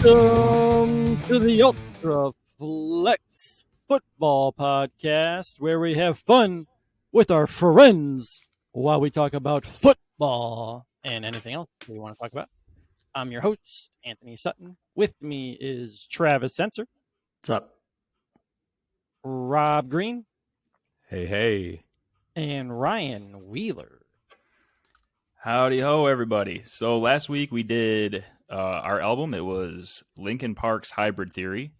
Welcome to the Ultraflex Football Podcast, where we have fun with our friends while we talk about football and anything else we want to talk about. I'm your host, Anthony Sutton. With me is Travis Sensor. What's up? Rob Green. Hey. And Ryan Wheeler. Howdy ho, everybody. So last week we did our album. It was Linkin Park's Hybrid Theory.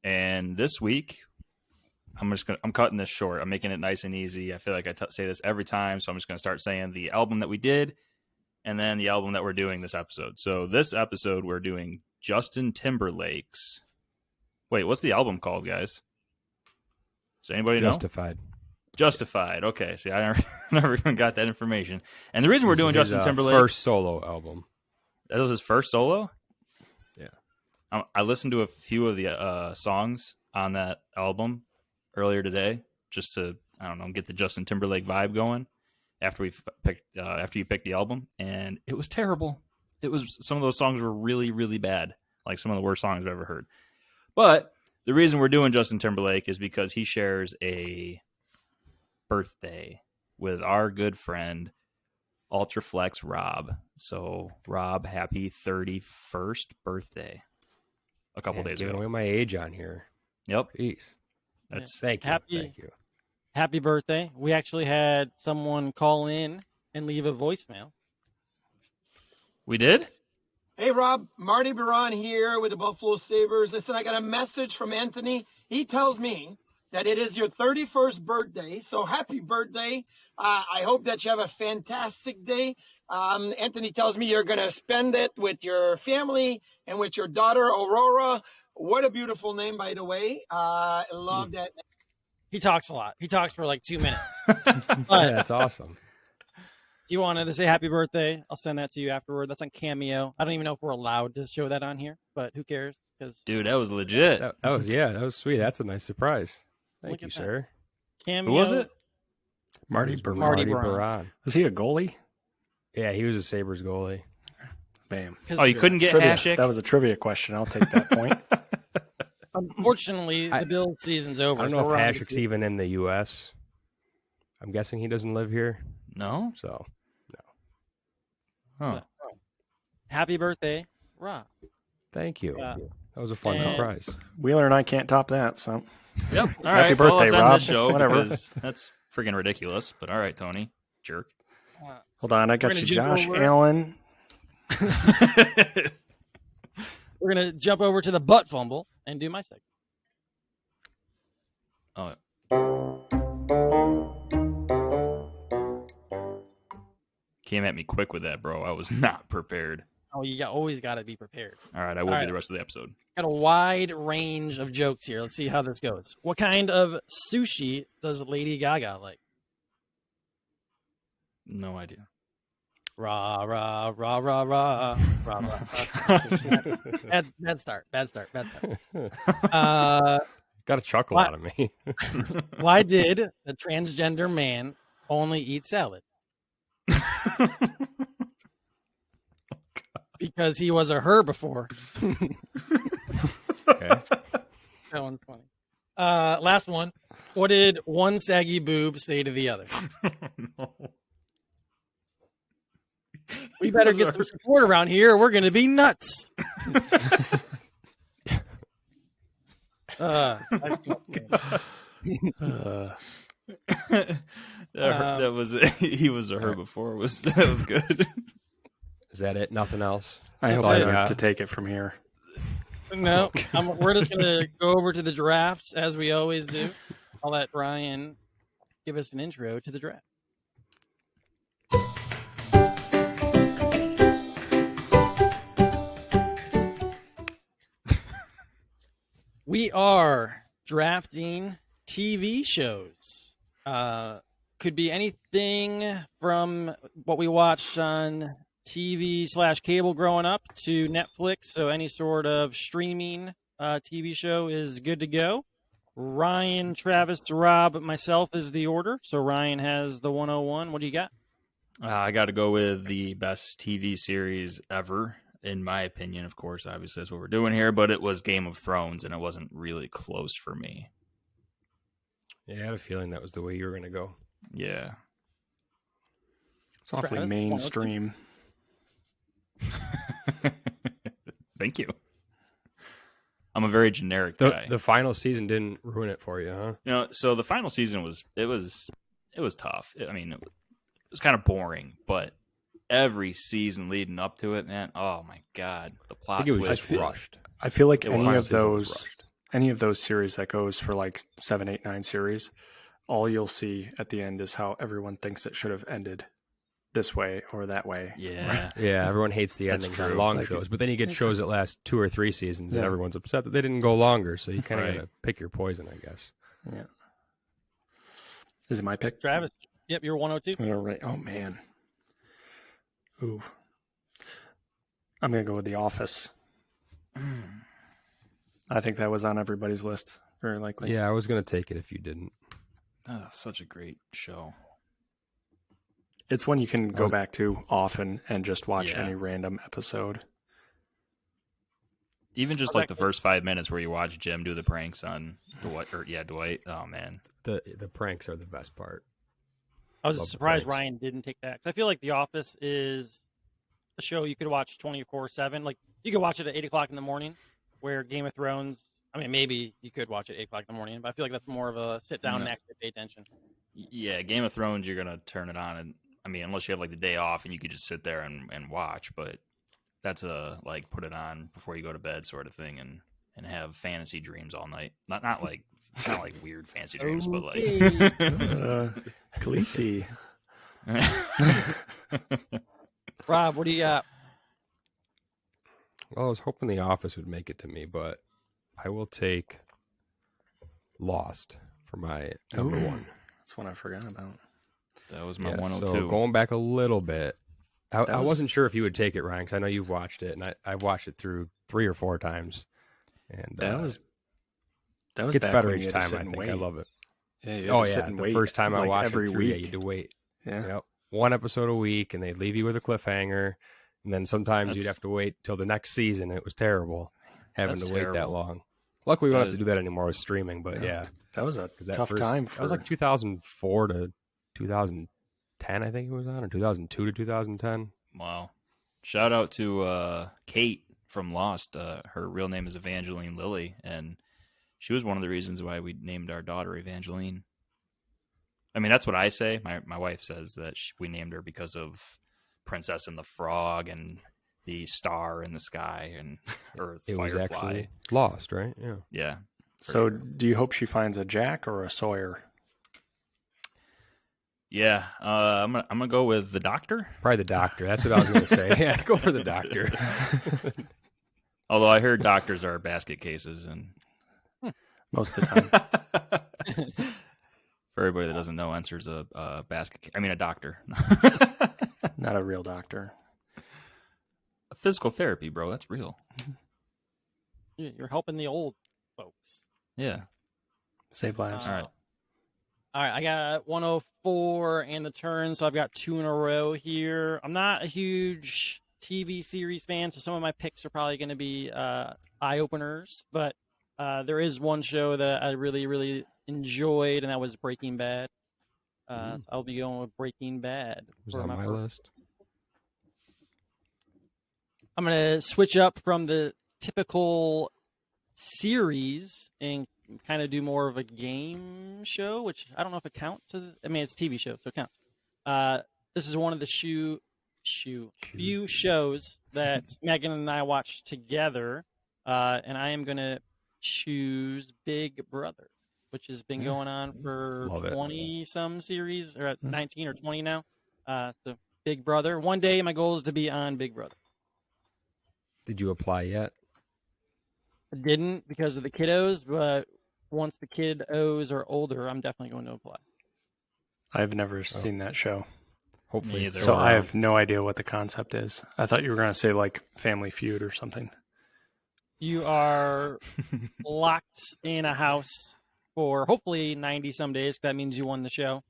And this week, I'm cutting this short. I'm making it nice and easy. I feel like I say this every time, so I'm just going to start saying the album that we did and then the album that we're doing this episode. So this episode, we're doing Justin Timberlake's... Wait, what's the album called, guys? Does anybody know? Justified. Okay. See, I never even got that information. And the reason we're doing Justin Timberlake... first solo album. That was his first solo? Yeah. I listened to a few of the songs on that album earlier today, just to, I don't know, get the Justin Timberlake vibe going after you picked the album, and it was terrible. Some of those songs were really, really bad, like some of the worst songs I've ever heard. But the reason we're doing Justin Timberlake is because he shares a birthday with our good friend Ultraflex Rob. So Rob, happy 31st birthday. A couple days ago. Giving away my age on here. Yep. Jeez. Thank you. Thank you. Happy birthday. We actually had someone call in and leave a voicemail. We did? Hey, Rob. Marty Baron here with the Buffalo Sabres. Listen, I got a message from Anthony. He tells me that it is your 31st birthday, so happy birthday. I hope that you have a fantastic day. Anthony tells me you're going to spend it with your family and with your daughter, Aurora. What a beautiful name, by the way. I love that. He talks a lot. He talks for like 2 minutes. Yeah, that's awesome. If you wanted to say happy birthday, I'll send that to you afterward. That's on Cameo. I don't even know if we're allowed to show that on here, but who cares? Dude, that was legit. That was sweet. That's a nice surprise. Thank you, sir. Cameo. Who was it? Marty Baron. Was he a goalie? Yeah, he was a Sabres goalie. Bam. Oh, you couldn't get Trivia. Hasek? That was a trivia question. I'll take that point. Unfortunately, the Bills season's over. I don't know if Hasek's even in the U.S. I'm guessing he doesn't live here. No? So, no. Huh. Happy birthday, Rob. Thank you. That was a fun surprise. Wheeler and I can't top that, so. Yep. All Happy right. birthday, let's end Rob. this show Whatever. because that's freaking ridiculous. But all right, Tony. Jerk. Hold on. I got you, Josh over. Allen. We're going to jump over to the butt fumble and do my segment. Oh. Came at me quick with that, bro. I was not prepared. Oh, you always got to be prepared. All right, I will be the rest of the episode. Got a wide range of jokes here. Let's see how this goes. What kind of sushi does Lady Gaga like? No idea. Rah, rah, rah, rah, rah, rah, rah. Bad start. Got a chuckle out of me. Why did the transgender man only eat salad? Because he was a her before. Okay. That one's funny. Last one. What did one saggy boob say to the other? No. We better get some support around here. Or we're going to be nuts. That was he was a her before. That was good. Is that it? Nothing else? I hope That's I it. don't have to take it from here. No, we're just going to go over to the drafts as we always do. I'll let Ryan give us an intro to the draft. We are drafting TV shows. Could be anything from what we watched on TV/cable growing up to Netflix. So any sort of streaming TV show is good to go. Ryan, Travis, Rob, myself is the order. So Ryan has the 101. What do you got? I got to go with the best TV series ever. in my opinion, of course, obviously that's what we're doing here, but it was Game of Thrones, and it wasn't really close for me. Yeah, I had a feeling that was the way you were going to go. Yeah. It's awfully Travis, mainstream. Thank you. I'm a very generic guy. The final season didn't ruin it for you, huh? You know, so the final season was tough. I mean, it was kind of boring, but every season leading up to it, man, oh my god, the I plot think it was twist. just rushed. I feel like It any was. of those series that goes for like 7, 8, 9 series, all you'll see at the end is how everyone thinks it should have ended this way or that way. Yeah. Yeah, everyone hates the That's endings true. on long It's like shows, but then you get shows that last 2 or 3 seasons, and Yeah. everyone's upset that they didn't go longer. So you kind of Right. got to pick your poison, I guess. Yeah. Is it my pick? Travis, yep, you're 102. All right. Oh man. Ooh. I'm gonna go with The Office. I think that was on everybody's list, very likely. Yeah, I was going to take it if you didn't. Oh, such a great show. It's one you can go back to often and just watch Yeah. any random episode. Even just like the first 5 minutes where you watch Jim do the pranks on Dwight. Oh man. The pranks are the best part. I was Love the surprised pranks. Ryan didn't take that. 'Cause I feel like The Office is a show you could watch 24/7. Like, you could watch it at 8 o'clock in the morning, where Game of Thrones, I mean, maybe you could watch it at 8 o'clock in the morning, but I feel like that's more of a sit down and No. actually pay attention. Yeah, Game of Thrones, you're gonna turn it on, and I mean, unless you have like the day off and you could just sit there and watch, but that's a like put it on before you go to bed sort of thing, and have fantasy dreams all night. Not like weird fantasy dreams, but like Khaleesi. Rob, what do you got? Well, I was hoping The Office would make it to me, but I will take Lost for my number Ooh. one. That's one I forgot about. That was my Yeah, 102. so going back a little bit, I That was- wasn't sure if you would take it, Ryan, because I know you've watched it, and I've watched it through 3 or 4 times. And That was gets back better when each you had to time, sit I and think. wait. I love it. Yeah, you had Oh, to sit yeah. and The wait first time I like watched every it through, week. yeah, you had to wait. Yeah. Yep. One episode a week, and they'd leave you with a cliffhanger. And then sometimes you'd That's- have to wait till the next season. It was terrible having That's to wait that terrible. long. Luckily, we don't That have to is- do that anymore with streaming, but yeah. That was a 'Cause that tough first- time That for was like 2004 to 2010, I think it was on, or 2002 to 2010. Wow. Shout out to Kate from Lost. Her real name is Evangeline Lilly, and she was one of the reasons why we named our daughter Evangeline. I mean, that's what I say. My wife says that we named her because of Princess and the Frog and the star in the sky and or It was Firefly. actually Lost, right? Yeah. Yeah. for So, sure. do you hope she finds a Jack or a Sawyer? Yeah, I'm gonna go with the Doctor. Probably the Doctor. That's what I was going to say. Yeah, go for the Doctor. Although I heard doctors are basket cases, and Most of the time. for everybody that doesn't know, Enser's a a doctor. Not a real doctor. Physical therapy, bro. That's real. You're helping the old folks. Yeah. Save lives. All right. All right, I got 104 and the turn, so I've got 2 in a row here. I'm not a huge TV series fan, so some of my picks are probably going to be eye-openers, but there is one show that I really, really enjoyed, and that was Breaking Bad. So I'll be going with Breaking Bad. It was for on my first. list. I'm going to switch up from the typical series and kind of do more of a game show, which I don't know if it counts as, I mean, it's a TV show, so it counts. This is one of the few shows that Megan and I watched together, and I am going to choose Big Brother, which has been going on for Love it. 20-some series, or at 19 or 20 now. So Big Brother. One day my goal is to be on Big Brother. Did you apply yet? I didn't because of the kiddos, but once the kiddos are older, I'm definitely going to apply. I've never seen that show. Hopefully, Me it's either. So still I around. have no idea what the concept is. I thought you were going to say like Family Feud or something. You are locked in a house for hopefully 90 some days. That means you won the show.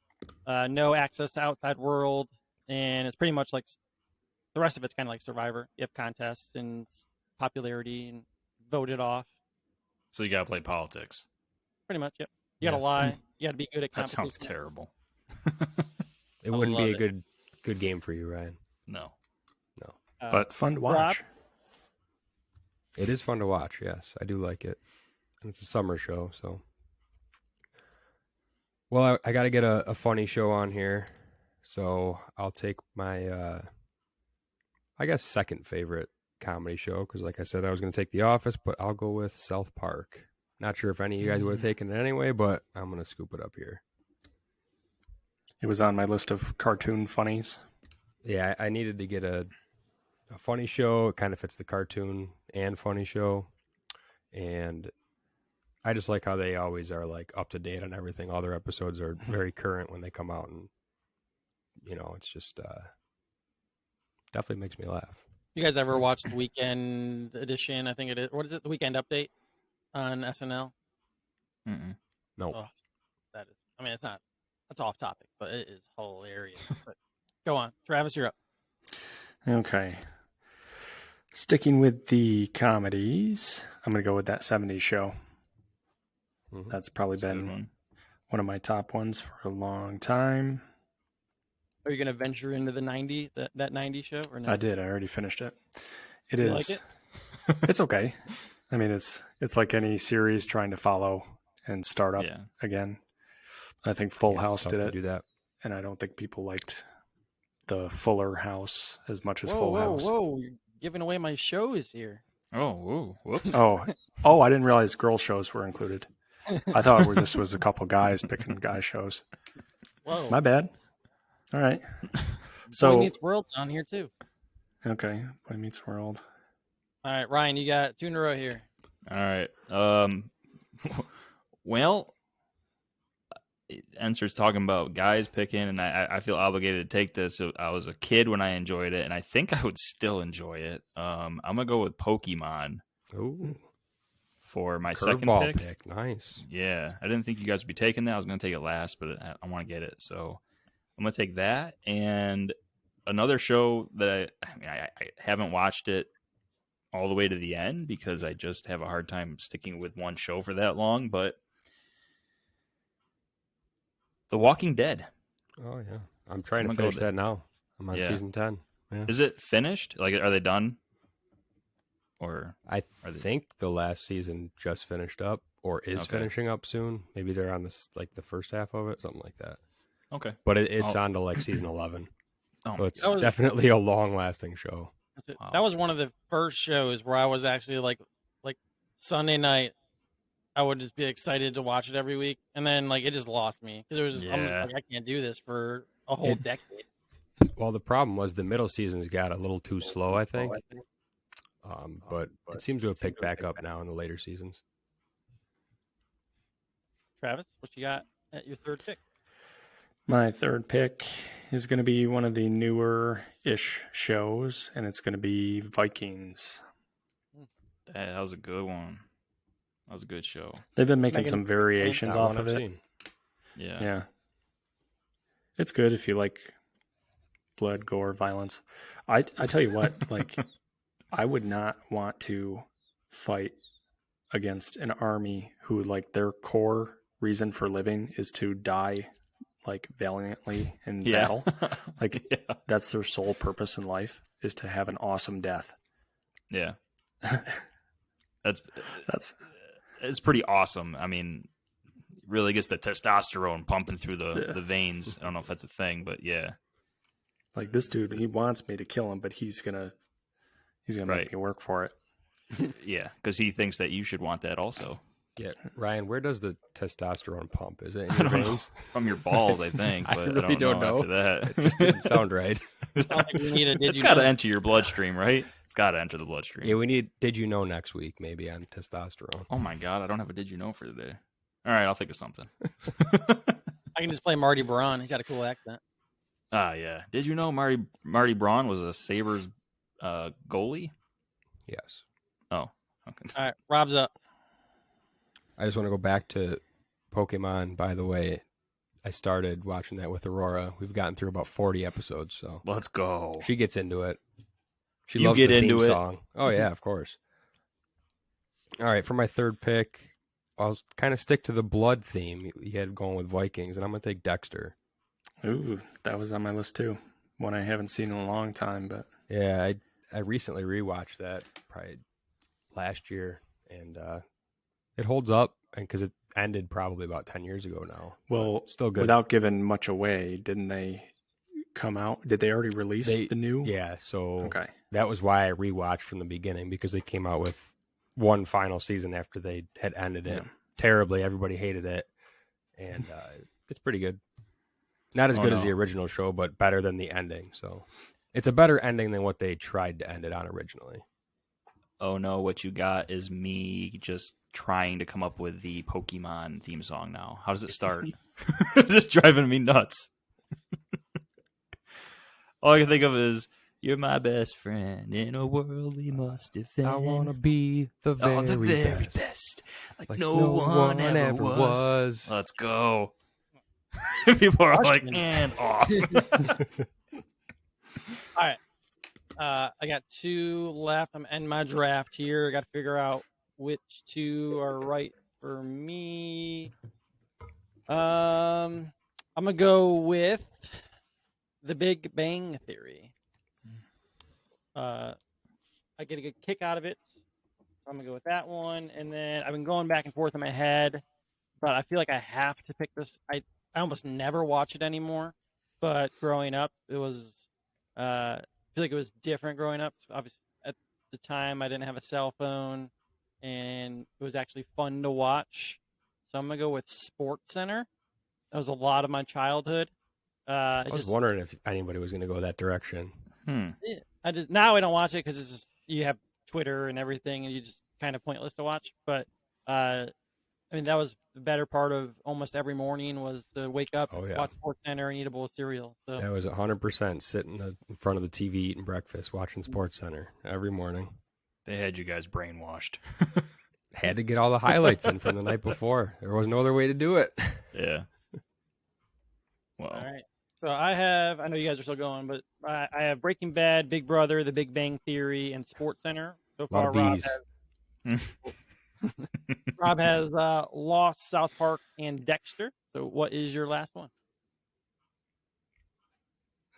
No access to outside world, and it's pretty much like The rest of it's kind of like Survivor. You have contests and popularity and voted off. So you got to play politics. Pretty much, yep. You got to lie. You got to be good at That competition. sounds terrible. It wouldn't be a love good game for you, Ryan. No. But fun to watch. It is fun to watch. Yes, I do like it, and it's a summer show. So, well, I got to get a funny show on here, so I'll take my, I guess, second favorite comedy show because, like I said, I was going to take The Office, but I'll go with South Park. Not sure if any of you guys would have taken it anyway, but I'm going to scoop it up here. It was on my list of cartoon funnies. Yeah, I needed to get a funny show. It kind of fits the cartoon and funny show. And I just like how they always are like up to date on everything. All their episodes are very current when they come out. And, it's just definitely makes me laugh. You guys ever watch the Weekend Edition? I think it is. What is it? The Weekend Update on SNL? Mm-mm. No. Oh, that is. I mean, it's not. That's off topic, but it is hilarious. But go on, Travis, you're up. Okay. Sticking with the comedies, I'm going to go with that 70s show. Mhm. That's probably That's a good been one of my top ones for a long time. Are you going to venture into the 90 that 90 show or no? I did. I already finished it. It You is. like it? It's okay. I mean, it's like any series trying to follow and start up again. I think Full Yeah, it's House tough did to it, do that. and I don't think people liked the Fuller House as much as Whoa, Full whoa, House. whoa! You're giving away my shows here. Oh, whoa, whoops. Oh! I didn't realize girl shows were included. I thought this was a couple guys picking guy shows. Whoa! My bad. All right. So Boy Meets World's on here too. okay, Boy Meets World. All right, Ryan, you got 2 in a row here. All right. Well, Enser's talking about guys picking, and I feel obligated to take this. I was a kid when I enjoyed it, and I think I would still enjoy it. I'm gonna go with Pokemon Ooh, for my second curveball pick. Nice. Yeah, I didn't think you guys would be taking that. I was gonna take it last, but I want to get it, so I'm gonna take that. And another show that I haven't watched it all the way to the end because I just have a hard time sticking with one show for that long, but The Walking Dead. Oh, yeah. I'm trying I'm to gonna go finish with that now. I'm on season 10. Yeah. Is it finished? Like, are they done? Or I think the last season just finished up or is finishing up soon. Maybe they're on this like the first half of it, something like that. Okay. But it's on to like season 11. Oh, So it's definitely a long-lasting show. wow. That was one of the first shows where I was actually like Sunday night. I would just be excited to watch it every week, and then like it just lost me because it was just I'm like, I can't do this for a whole decade. Well, the problem was the middle seasons got a little too slow, I think. But it seems to have picked back up now in the later seasons. Travis, what you got at your third pick? My third pick is going to be one of the newer-ish shows, and it's going to be Vikings. That was a good one. That was a good show. They've been making some variations off of it. Yeah. It's good if you like blood, gore, violence. I tell you what, like, I would not want to fight against an army who, like, their core reason for living is to die, like, valiantly in battle. Like, that's their sole purpose in life, is to have an awesome death. Yeah. It's pretty awesome. I mean, it really gets the testosterone pumping through the veins. I don't know if that's a thing, but yeah. Like, this dude, he wants me to kill him, but he's gonna make me work for it. Yeah, because he thinks that you should want that also. Yeah, Ryan, where does the testosterone pump? Is it in I your don't know. veins? From your balls, I think. But I really don't know. after that. It just didn't sound right. It's got to enter your bloodstream, right? It's got to enter the bloodstream. Yeah, we need Did You Know next week, maybe, on testosterone. Oh my God, I don't have a Did You Know for today. All right, I'll think of something. I can just play Marty Braun. He's got a cool accent. Ah, yeah. Did you know Marty Braun was a Sabres goalie? Yes. Oh, okay. All right, Rob's up. I just want to go back to Pokemon, by the way. I started watching that with Aurora. We've gotten through about 40 episodes, so let's go. she gets into it. She You loves get the into theme it. song. Oh yeah, of course. All right, for my third pick, I'll kind of stick to the blood theme you had going with Vikings, and I'm going to take Dexter. Ooh, that was on my list too. One I haven't seen in a long time, but Yeah, I recently rewatched that probably last year, and it holds up, and because it ended probably about 10 years ago now. Well, still good. Without giving much away, didn't they come out? Did they already release the new? Yeah, so Okay. That was why I rewatched from the beginning, because they came out with one final season after they had ended it terribly. Everybody hated it, and it's pretty good. Not as good as the original show, but better than the ending. So it's a better ending than what they tried to end it on originally. Oh no, what you got is me just trying to come up with the Pokemon theme song now. How does it start? It's just driving me nuts. All I can think of is, you're my best friend in a world we must defend. I want to be the very best. Like no one ever was. Let's go. People are like, and off. All right. I got 2 left. I'm ending my draft here. I got to figure out which 2 are right for me. I'm gonna go with The Big Bang Theory. I get a good kick out of it, so I'm gonna go with that one. And then I've been going back and forth in my head, but I feel like I have to pick this. I almost never watch it anymore, but growing up, it was. I feel like it was different growing up. Obviously, at the time, I didn't have a cell phone, and it was actually fun to watch. So I'm gonna go with Sports Center. That was a lot of my childhood. I was wondering if anybody was going to go that direction. Now I don't watch it because it's just, you have Twitter and everything, and you just kind of pointless to watch. But I mean, that was the better part of almost every morning, was to wake up, watch Sports Center, and eat a bowl of cereal. So that was 100% sitting in front of the TV eating breakfast, watching Sports Center every morning. They had you guys brainwashed. Had to get all the highlights in from the night before. There was no other way to do it. Yeah. Well. All right. So I know you guys are still going, but I have Breaking Bad, Big Brother, The Big Bang Theory, and Sports Center. So far, Rob has Lost, South Park, and Dexter. So what is your last one?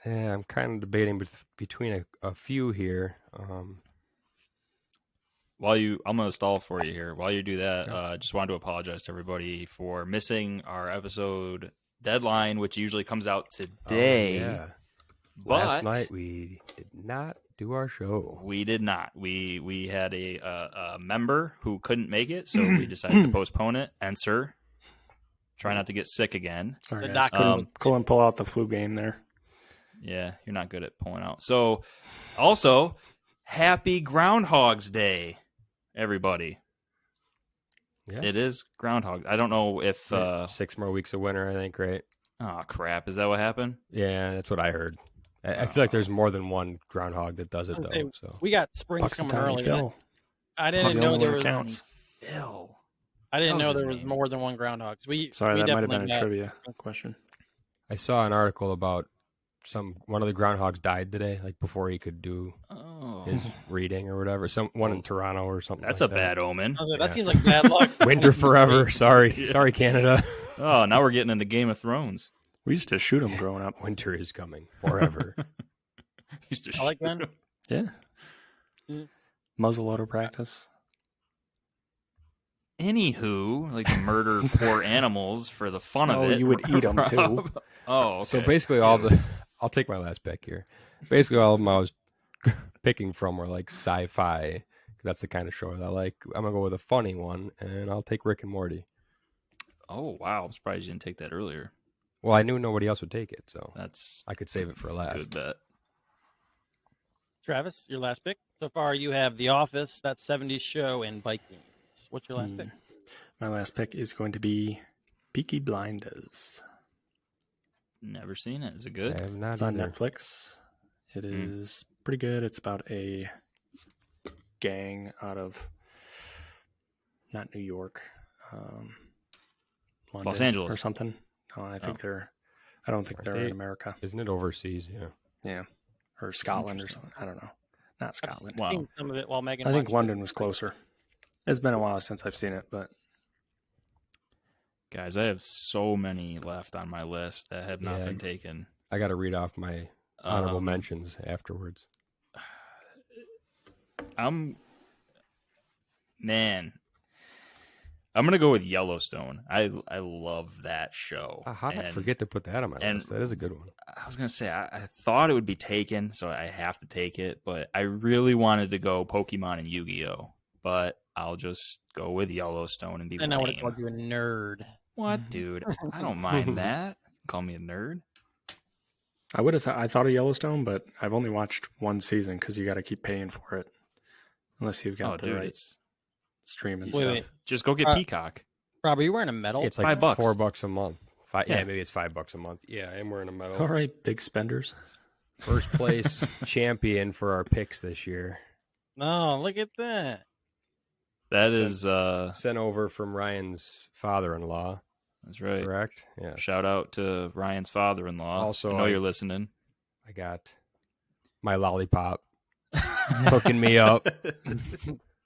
Yeah, I'm kind of debating between a few here. I'm going to stall for you here. While you do that, I just wanted to apologize to everybody for missing our episode deadline, which usually comes out today. But last night we did not do our show. We did not. We had a member who couldn't make it, so we decided to postpone it. And sir, try not to get sick again. Sorry, guys. Couldn't pull out the flu game there. Yeah, you're not good at pulling out. So, also, happy Groundhog's Day, everybody. Yeah. It is Groundhog. I don't know if 6 more weeks of winter, I think, right? Oh crap! Is that what happened? Yeah, that's what I heard. I feel like there's more than one groundhog that does it though. So we got springs coming early. I didn't know there was Phil. I didn't know there was more than one groundhog. Sorry, that might have been a trivia question. I saw an article about one of the groundhogs died today, like before he could do his reading or whatever. One in Toronto or something. That's like a bad omen. That seems like bad luck. Winter forever. Sorry, sorry, Canada. Oh, now we're getting into Game of Thrones. We used to shoot them growing up. Winter is coming forever. Used to I like that. Yeah. Muzzleloader practice. Anywho, like to murder poor animals for the fun of it. Oh, you would eat them too. Oh, okay. So basically, I'll take my last pick here. Basically, all of them I was picking from were like sci-fi. That's the kind of show I like. I'm gonna go with a funny one, and I'll take Rick and Morty. Oh wow! I'm surprised you didn't take that earlier. Well, I knew nobody else would take it, so I could save it for last. Good bet. Travis, your last pick. So far, you have The Office, That 70s Show, and Vikings. What's your last pick? My last pick is going to be Peaky Blinders. Never seen it. Is it good? I have not it's on either. Netflix. It is pretty good. It's about a gang out of not New York, London Los Angeles or something. No, I think I don't think they're in America. Isn't it overseas? Yeah. Yeah. Or Scotland or something. I don't know. Not Scotland. I've seen some of it while Megan I think watched London was closer. It's been a while since I've seen it, but Guys, I have so many left on my list that have not been taken. I got to read off my honorable mentions afterwards. I'm gonna go with Yellowstone. I love that show. How did I forget to put that on my list? That is a good one. I was gonna say I thought it would be taken, so I have to take it. But I really wanted to go Pokemon and Yu-Gi-Oh, but I'll just go with Yellowstone and be lame. And I would have called you a nerd. What, dude? I don't mind that. Call me a nerd. I thought of Yellowstone, but I've only watched one season because you got to keep paying for it, unless you've got the right streaming stuff. Wait. Just go get Peacock. Rob, are you wearing a medal? It's like $5. $4 a month. Maybe it's $5 a month. Yeah, I'm wearing a medal. All right, big spenders. First place champion for our picks this year. No, look at that. That is sent over from Ryan's father-in-law. That's right. Correct? Yeah. Shout out to Ryan's father-in-law. Also, I know you're listening. I got my lollipop hooking me up.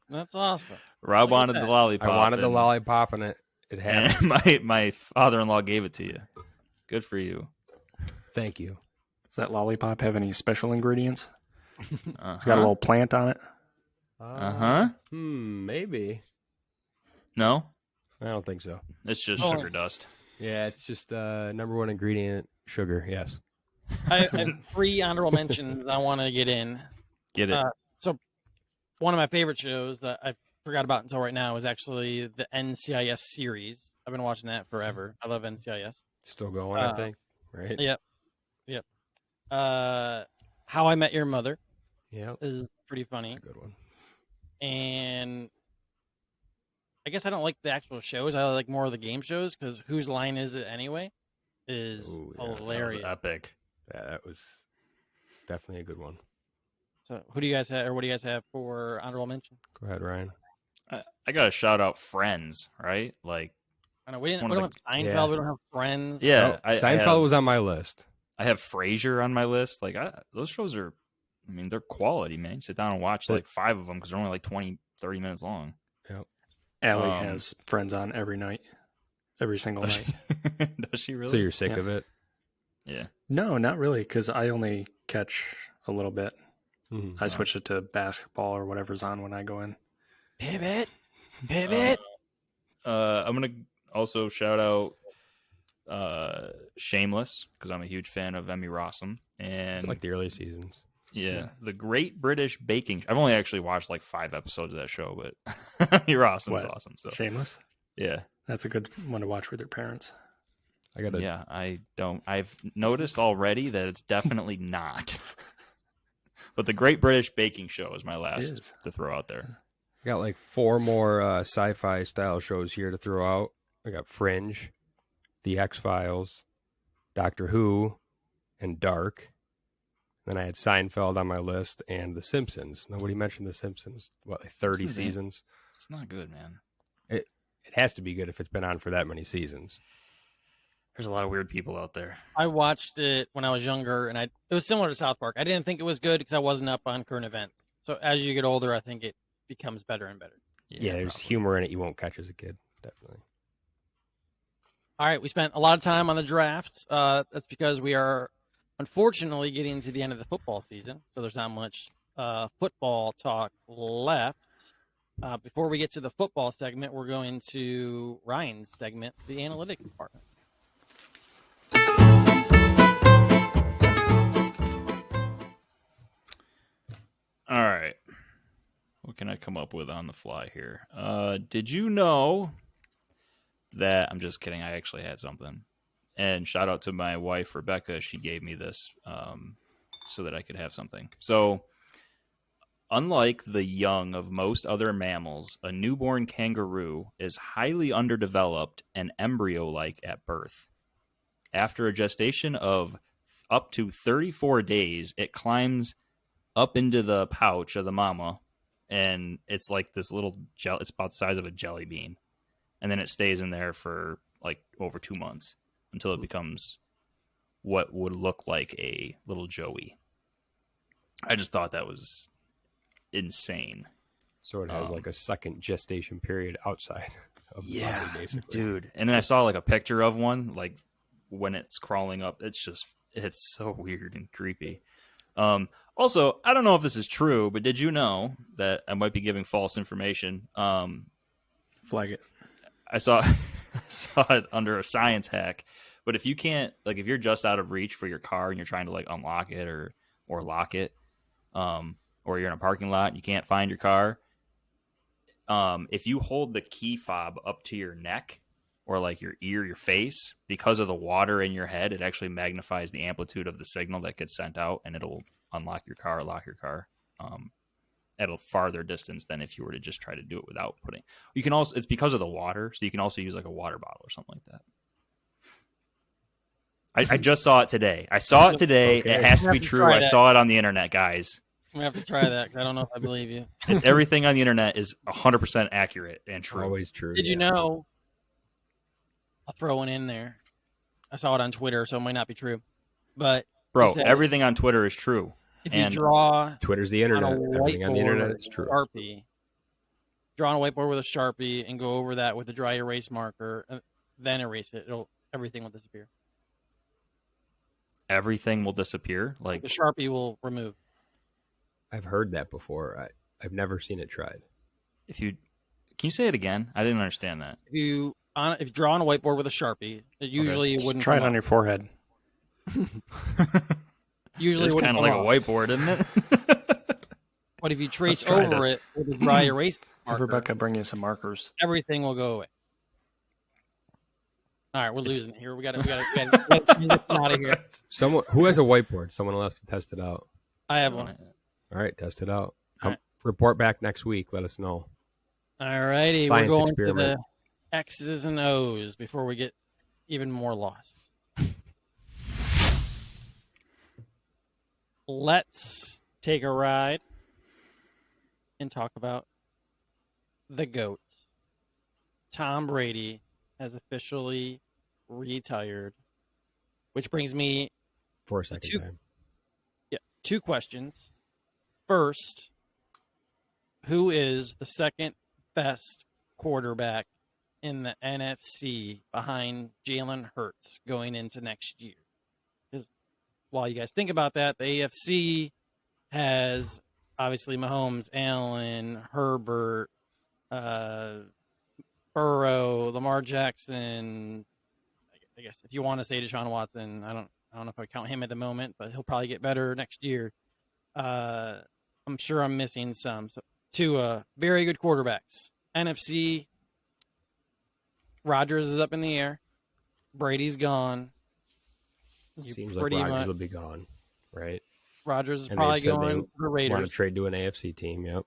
That's awesome. Rob wanted the lollipop. I wanted the lollipop, and it happened. And my father-in-law gave it to you. Good for you. Thank you. Does that lollipop have any special ingredients? It's got a little plant on it. Maybe. No? I don't think so. It's just sugar dust. Yeah, it's just number one ingredient, sugar, yes. I have 3 honorable mentions I want to get in. Get it. So one of my favorite shows that I forgot about until right now is actually the NCIS series. I've been watching that forever. I love NCIS. Still going, I think, right? Yep. How I Met Your Mother is pretty funny. That's a good one. And I guess I don't like the actual shows. I like more of the game shows because Whose Line Is It Anyway is hilarious. That was epic. Yeah, that was definitely a good one. So who do you guys have, or what do you guys have for honorable mention? Go ahead, Ryan. I got to shout out Friends, right? Like, I know we don't have Seinfeld. We don't have Friends. Yeah, Seinfeld was on my list. I have Frasier on my list. Like, those shows are, I mean, they're quality, man. Sit down and watch like 5 of them because they're only like 20, 30 minutes long. Yep. Allie has Friends on every night, every single night. Does she really? So you're sick of it? Yeah. No, not really, because I only catch a little bit. Mm-hmm. I switch it to basketball or whatever's on when I go in. Pivot. I'm gonna also shout out Shameless because I'm a huge fan of Emmy Rossum and like the early seasons. Yeah, the Great British Baking. I've only actually watched like 5 episodes of that show, but Emmy Rossum is awesome. So Shameless. Yeah, that's a good one to watch with your parents. I've noticed already that it's definitely not. But the Great British Baking Show is my last to throw out there. I got like 4 more sci-fi style shows here to throw out. I got Fringe, The X-Files, Doctor Who, and Dark. Then I had Seinfeld on my list and The Simpsons. Nobody mentioned The Simpsons. What, like 30 seasons? It's not good, man. It has to be good if it's been on for that many seasons. There's a lot of weird people out there. I watched it when I was younger, and it was similar to South Park. I didn't think it was good because I wasn't up on current events. So as you get older, I think it becomes better and better. Yeah, there's humor in it you won't catch as a kid, definitely. All right, we spent a lot of time on the draft. That's because we are unfortunately getting to the end of the football season, so there's not much football talk left. Before we get to the football segment, we're going to Ryan's segment, the analytics department. All right. What can I come up with on the fly here? Did you know that... I'm just kidding. I actually had something. And shout out to my wife, Rebecca. She gave me this so that I could have something. So, unlike the young of most other mammals, a newborn kangaroo is highly underdeveloped and embryo-like at birth. After a gestation of up to 34 days, it climbs up into the pouch of the mama, and it's like this little it's about the size of a jelly bean. And then it stays in there for like over 2 months. until it becomes what would look like a little Joey. I just thought that was insane. So it has like a second gestation period outside of the body, basically. Dude. And then I saw like a picture of one, like when it's crawling up. It's so weird and creepy. Also, I don't know if this is true, but did you know that I might be giving false information? Flag it. I saw it under a science hack. But if you can't, like, if you're just out of reach for your car and you're trying to like unlock it or lock it, or you're in a parking lot and you can't find your car, if you hold the key fob up to your neck or like your ear, your face, because of the water in your head, it actually magnifies the amplitude of the signal that gets sent out, and it'll unlock your car, lock your car at a farther distance than if you were to just try to do it without putting. You can also, it's because of the water, so you can also use like a water bottle or something like that. I just saw it today. I saw it today. Okay. It has to be true. I saw it on the internet, guys. I'm going to have to try that because I don't know if I believe you. Everything on the internet is 100% accurate and true. Always true. Did you know? I'll throw one in there. I saw it on Twitter, so it might not be true. But bro, everything on Twitter is true. If you draw Twitter's the internet. Everything on the internet is true. Sharpie, draw on a whiteboard with a Sharpie and go over that with a dry erase marker, and then erase it. Everything will disappear. Everything will disappear? Like the Sharpie will remove. I've heard that before. I've never seen it tried. Can you say it again? I didn't understand that. If you draw on a whiteboard with a Sharpie, it usually wouldn't try it on your forehead. Usually it's kind of like a whiteboard, isn't it? But if you trace over it with a dry erase marker, Rebecca, bring you some markers. Everything will go away. All right, we're losing it here. We got to get out of here. Someone who has a whiteboard. Someone will have to test it out. I have one. All right, test it out. Report back next week. Let us know. All righty, we're going to the X's and O's before we get even more lost. Let's take a ride and talk about the GOAT. Tom Brady has officially retired, which brings me for a second time. Yeah, two questions. First, who is the second best quarterback in the NFC behind Jalen Hurts going into next year? Because while you guys think about that, the AFC has obviously Mahomes, Allen, Herbert, Burrow, Lamar Jackson. I guess if you want to say Deshaun Watson, I don't know if I count him at the moment, but he'll probably get better next year. I'm sure I'm missing some. So, two very good quarterbacks. NFC, Rodgers is up in the air. Brady's gone. Seems like Rodgers will be gone, right? Rodgers is probably going to the Raiders. Want to trade to an AFC team, yep.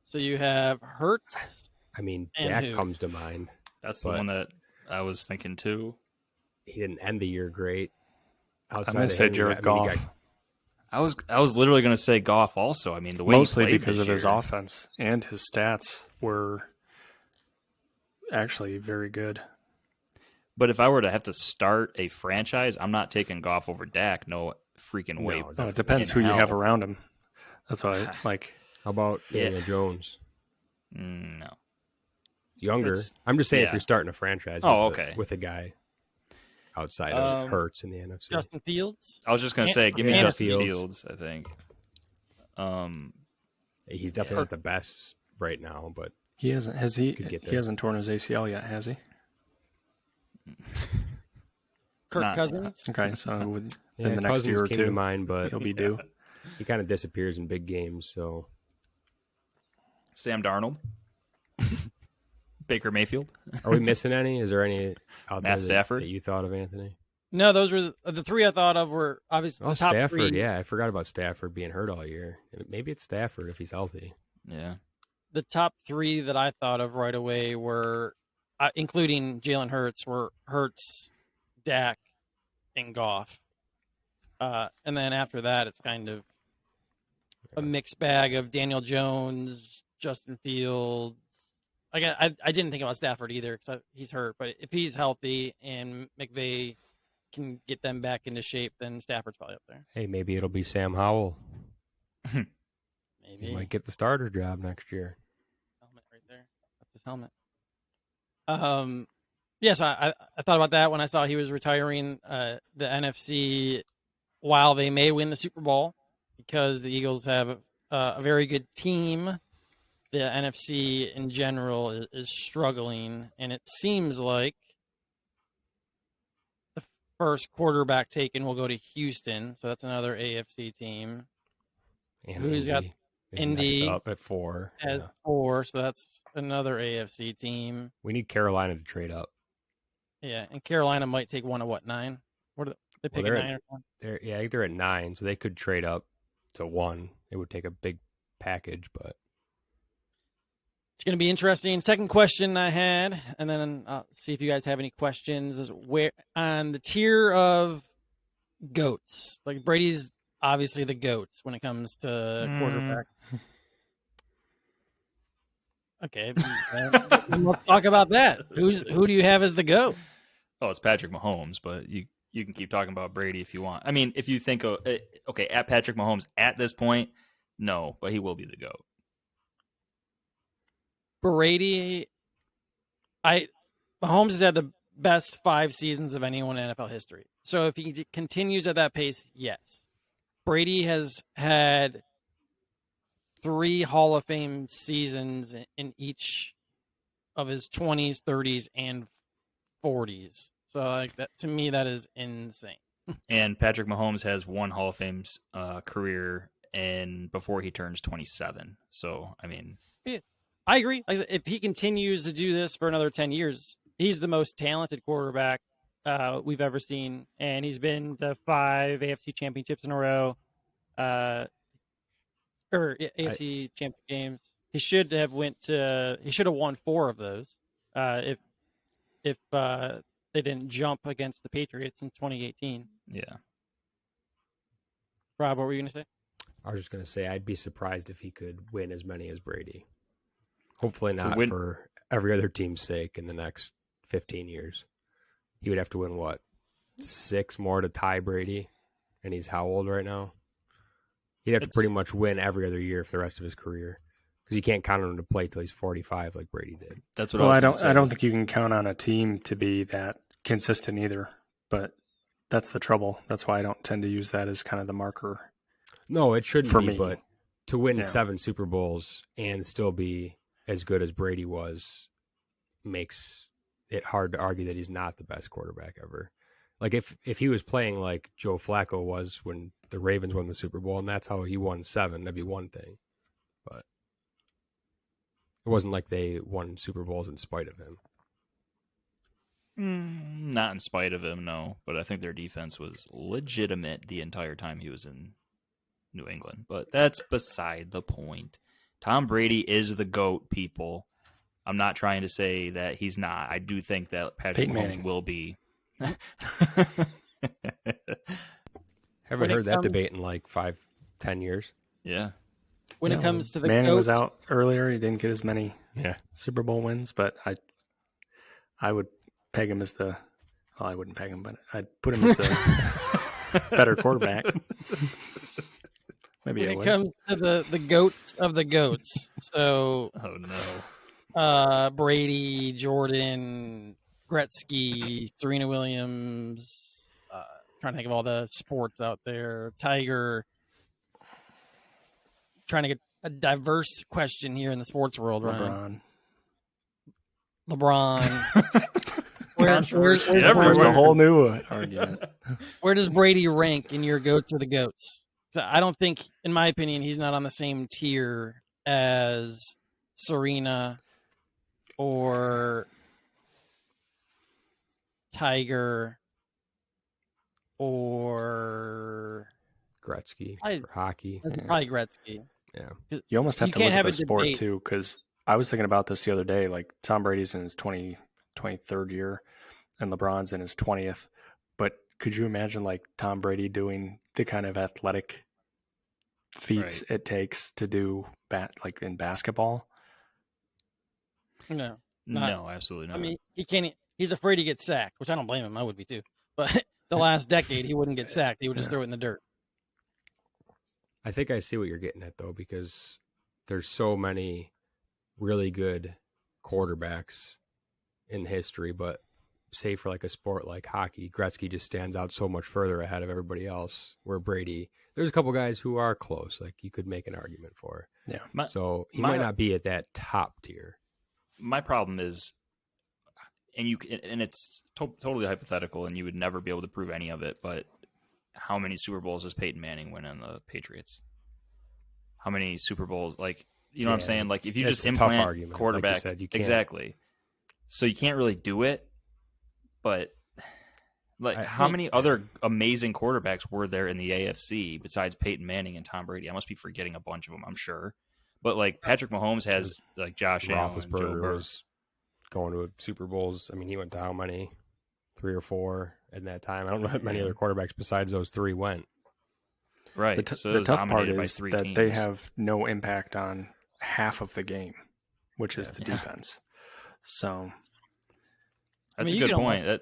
So you have Hurts. I mean, Dak comes to mind. That's the one that I was thinking too. He didn't end the year great. I'm going to say Jared Goff. I was literally going to say Goff also. I mean, the way mostly he played because of year. His offense and his stats were actually very good. But if I were to have to start a franchise, I'm not taking Goff over Dak. No freaking way. No, it depends who you have around him. That's why I like. How about Daniel Jones? No. Younger. I'm just saying if you're starting a franchise with a guy outside of Hurts in the NFC. Justin Fields? I was just going to say, give me Justin Fields, I think. He's definitely not the best right now, but he hasn't he hasn't torn his ACL yet, has he? Kirk Cousins? Okay, so within the next year or two, to mind, but he'll be due. He kind of disappears in big games, so Sam Darnold. Baker Mayfield. Are we missing any? Is there any out Matt there Stafford? that you thought of, Anthony? No, those were the three I thought of were obviously the top Stafford, three. Yeah, I forgot about Stafford being hurt all year. Maybe it's Stafford if he's healthy. Yeah. The top three that I thought of right away were, including Jalen Hurts, were Hurts, Dak, and Goff. And then after that, it's kind of a mixed bag of Daniel Jones, Justin Fields, I didn't think about Stafford either because he's hurt. But if he's healthy and McVay can get them back into shape, then Stafford's probably up there. Hey, maybe it'll be Sam Howell. Maybe he might get the starter job next year. Helmet right there. That's his helmet. So I thought about that when I saw he was retiring the NFC while they may win the Super Bowl because the Eagles have a very good team. The NFC in general is struggling, and it seems like the first quarterback taken will go to Houston, so that's another AFC team. And Who's got Indy next up at 4? At 4, so that's another AFC team. We need Carolina to trade up. Yeah, and Carolina might take one of 9? What are they picking 9 or 1? I think they're at 9, so they could trade up to 1. It would take a big package, but it's going to be interesting. Second question I had, and then I'll see if you guys have any questions, is where on the tier of GOATs. Like Brady's obviously the GOATs when it comes to quarterback. Okay, let's talk about that. Who do you have as the GOAT? Oh, it's Patrick Mahomes, but you can keep talking about Brady if you want. I mean, if you think of at Patrick Mahomes at this point, no, but he will be the GOAT. Brady, Mahomes has had the best 5 seasons of anyone in NFL history. So if he continues at that pace, yes. Brady has had 3 Hall of Fame seasons in each of his 20s, 30s, and 40s. So like that, to me, that is insane. And Patrick Mahomes has 1 Hall of Fame career and before he turns 27. So, I mean... I agree. Like, if he continues to do this for another 10 years, he's the most talented quarterback we've ever seen. And he's been to 5 AFC championships in a row. AFC championship games. He should have won 4 of those if they didn't jump against the Patriots in 2018. Yeah. Rob, what were you going to say? I was just going to say I'd be surprised if he could win as many as Brady. Hopefully not for every other team's sake in the next 15 years. He would have to win, 6 more to tie Brady? And he's how old right now? He'd have to pretty much win every other year for the rest of his career. Because you can't count on him to play till he's 45 like Brady did. That's what I don't think you can count on a team to be that consistent either. But that's the trouble. That's why I don't tend to use that as kind of the marker. No, it shouldn't for be, me. But to win 7 Super Bowls and still be as good as Brady was makes it hard to argue that he's not the best quarterback ever. Like if he was playing like Joe Flacco was when the Ravens won the Super Bowl and that's how he won 7, that'd be one thing. But it wasn't like they won Super Bowls in spite of him. Not in spite of him, no. But I think their defense was legitimate the entire time he was in New England. But that's beside the point. Tom Brady is the GOAT, people. I'm not trying to say that he's not. I do think that Patrick Mahomes will be. Haven't heard that debate in like 5-10 years. Yeah. When it comes to the Manning GOATs, was out earlier. He didn't get as many Super Bowl wins, but I would peg him as the. Well, I wouldn't peg him, but I'd put him as the better quarterback. Maybe when it comes to the GOATs of the GOATs, so Brady, Jordan, Gretzky, Serena Williams, trying to think of all the sports out there, Tiger, trying to get a diverse question here in the sports world, Ryan. LeBron. Where's a whole new argument. Where does Brady rank in your GOATs of the GOATs? I don't think, in my opinion, he's not on the same tier as Serena or Tiger or Gretzky for hockey. Probably Gretzky. Yeah. You almost have to look at the sport, too, because I was thinking about this the other day. Like, Tom Brady's in his 23rd year, and LeBron's in his 20th. But could you imagine, like, Tom Brady doing the kind of athletic feats it takes to do like in basketball? No, No, absolutely not. I mean, he can't. He's afraid to get sacked, which I don't blame him. I would be too. But the last decade, he wouldn't get sacked. He would just throw it in the dirt. I think I see what you're getting at, though, because there's so many really good quarterbacks in history, but say for like a sport like hockey, Gretzky just stands out so much further ahead of everybody else, where Brady, there's a couple guys who are close, like you could make an argument for. Yeah. So he might not be at that top tier. My problem is, and it's totally hypothetical, and you would never be able to prove any of it, but how many Super Bowls does Peyton Manning win on the Patriots? How many Super Bowls? Like, you know what I'm saying? Like, if you just implant quarterback, like you said, exactly. So you can't really do it, but like, how many other amazing quarterbacks were there in the AFC besides Peyton Manning and Tom Brady? I must be forgetting a bunch of them, I'm sure. But like Patrick Mahomes has like Josh Allen, Joe Burrow. Was going to Super Bowls. I mean, he went to how many? 3 or 4 in that time. I don't know that many other quarterbacks besides those 3 went. Right. The tough part is that they have no impact on half of the game, which is the defense. So that's a good point.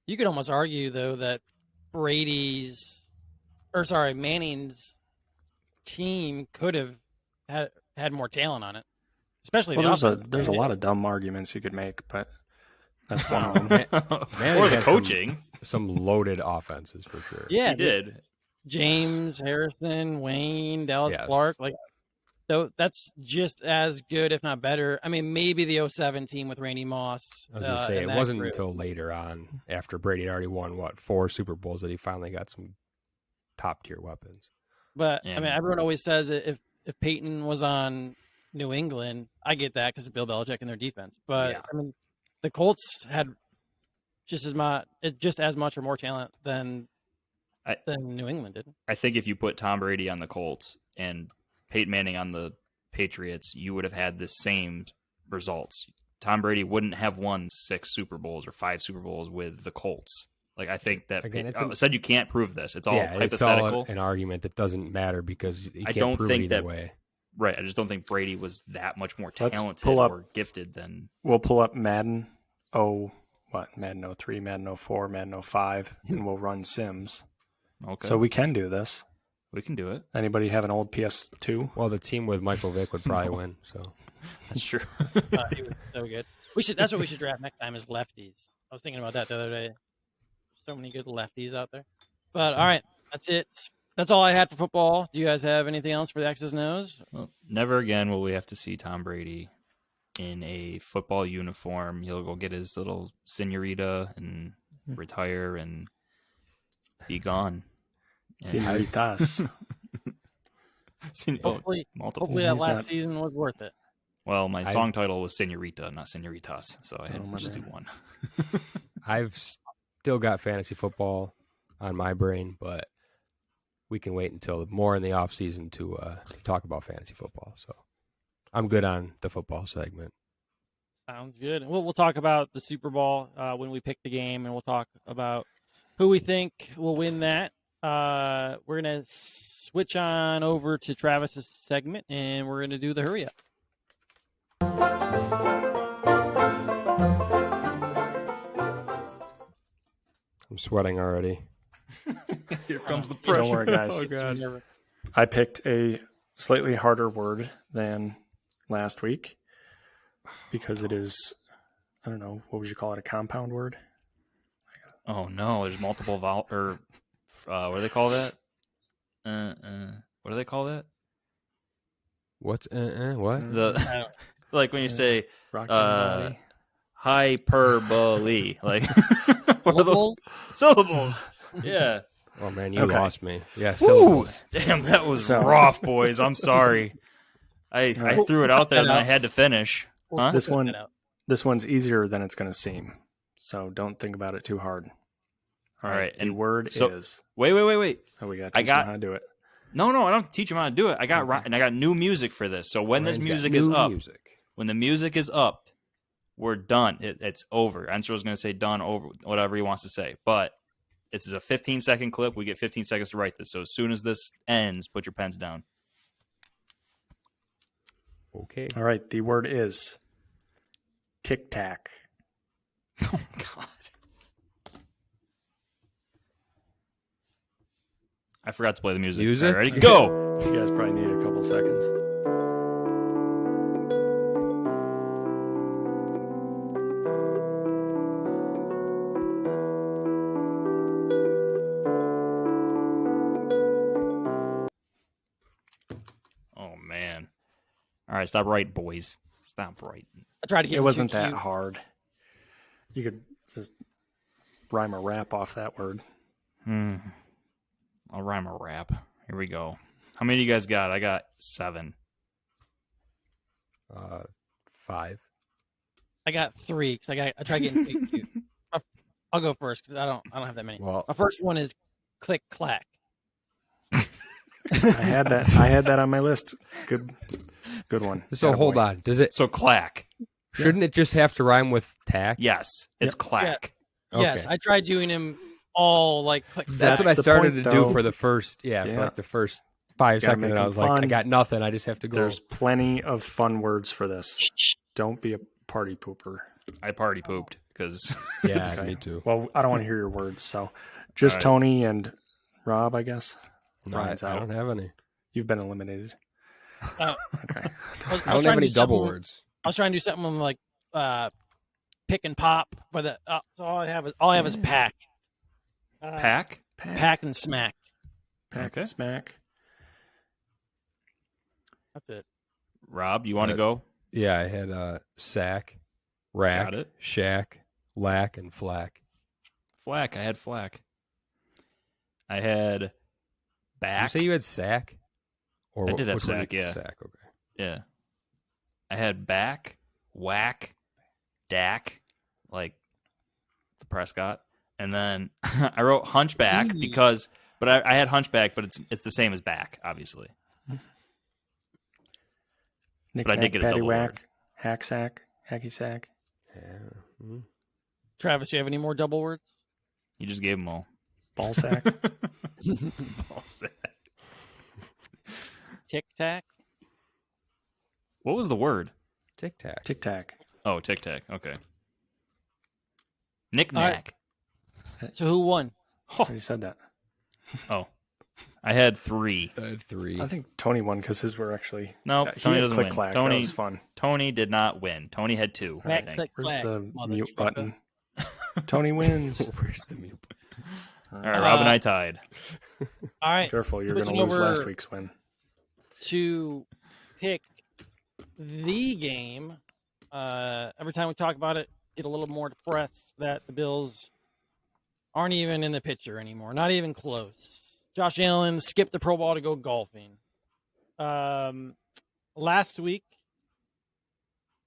You could almost argue, though, that Manning's team could have had more talent on it, especially there's a lot of dumb arguments you could make, but that's one of them. Or the coaching. Some loaded offenses for sure. Yeah, he did. James Harrison, Wayne, Dallas Clark, that's just as good, if not better. I mean, maybe the 2007 team with Randy Moss. I was going to say, it wasn't until later on, after Brady had already won, 4 Super Bowls, that he finally got some top-tier weapons. But, I mean, everyone always says if Peyton was on New England, I get that because of Bill Belichick and their defense. But, I mean, the Colts had just as much or more talent than New England did. I think if you put Tom Brady on the Colts and Peyton Manning on the Patriots, you would have had the same results. Tom Brady wouldn't have won 6 Super Bowls or 5 Super Bowls with the Colts. Like, I think that I said you can't prove this. It's all hypothetical. It's all an argument that doesn't matter because you can't prove it either way. Right. I just don't think Brady was that much more talented or gifted than. We'll pull up Madden. Madden 03, Madden 04, Madden 05, and we'll run Sims. Okay. So we can do this. We can do it. Anybody have an old PS2? Well, the team with Michael Vick would probably win. So that's true. He was so good. That's what we should draft next time is lefties. I was thinking about that the other day. So many good lefties out there. But all right, that's it. That's all I had for football. Do you guys have anything else for the X's and O's? Well, never again will we have to see Tom Brady in a football uniform. He'll go get his little senorita and retire and be gone. Senoritas. Hopefully that last season was worth it. Well, my song title was Senorita, not Senoritas, so I had to just do one. I've still got fantasy football on my brain, but we can wait until more in the off season to talk about fantasy football. So I'm good on the football segment. Sounds good. We'll talk about the Super Bowl when we pick the game, and we'll talk about who we think will win that. We're going to switch on over to Travis's segment, and we're going to do the hurry up. I'm sweating already. Here comes the pressure. Don't worry, guys. Oh, God. I picked a slightly harder word than last week because it is, I don't know, what would you call it, a compound word? Oh, no. There's multiple what do they call that? What do they call that? What's what? Like when you say hyperbole, like what are those syllables? Yeah. Oh man, you lost me. Yeah, syllables. Damn, that was rough, boys. I'm sorry. I threw it out there and I had to finish. Huh? This one's easier than it's going to seem. So don't think about it too hard. All right. The word is. Wait. Oh, we got to teach them how to do it. No, I don't teach them how to do it. I got new music for this. So when this music is up, when the music is up, we're done. It's over. Answer was going to say done, over, whatever he wants to say. But this is a 15-second clip. We get 15 seconds to write this. So as soon as this ends, put your pens down. Okay. All right. The word is Tic Tac. Oh, God. I forgot to play the music. Music? All right, ready? Go! You guys probably need a couple seconds. Oh, man. All right, stop writing, boys. Stop writing. I tried to get It wasn't too that cute. hard. You could just rhyme a rap off that word. I'll rhyme a rap. Here we go. How many do you guys got? I got 7. 5. I got 3 because I tried getting too cute. I'll go first because I don't have that many. Well, My first one is click clack. I had that on my list. Good one. so hold on. Does it? So clack. Shouldn't it just have to rhyme with tack? Yes, it's clack. Yes, Okay. I tried doing them all like click. That's what I the started point, to though. do for the first, for like the first 5 Gotta seconds. make And I them was like, I fun. got nothing. I just have to go. There's plenty of fun words for this. Don't be a party pooper. I party pooped because Yeah, Okay. me too. Well, I don't want to hear your words, so just All right. Tony and Rob, I guess. No, I Ryan's out. don't have any. You've been eliminated. Uh, Okay. I don't have any double words. I was trying to do something like pick and pop, but so all I have is pack. pack. Pack and smack. Pack Okay. and smack. That's it. Rob, you want to go? Yeah, I had sack, rack, Got it. shack, lack, and flack. Flack. I had flack. I had Did you back. say you had sack? Or I did have what's the sack, yeah. Sack, okay. Yeah. I had back, whack, dack, like the Prescott, and then I wrote hunchback because, but I had hunchback, but it's the same as back, obviously. Knick, But I did get a patty double whack, word. hack sack, hacky sack. Yeah. Mhm. Travis, you have any more double words? You just gave them all. Ball sack. Ball sack. Tic tac. What was the word? Tic tac. Tic tac. Oh, tic tac. Okay. Knick All right. knack. So who won? I already said that. Oh, I had 3. I had 3. I think Tony won because his were actually. No, he Tony had doesn't click win. clack. Tony That was fun. Tony did not win. Tony had 2. I Clack, think. click, Where's clack, the mute motherfucker. button? Tony wins. Where's the mute? All right, Rob and I tied. All right. Careful, you're going to Switching lose over last week's win. to pick the game. Every time we talk about it, get a little more depressed that the Bills aren't even in the picture anymore. Not even close. Josh Allen skipped the Pro Bowl to go golfing. Last week.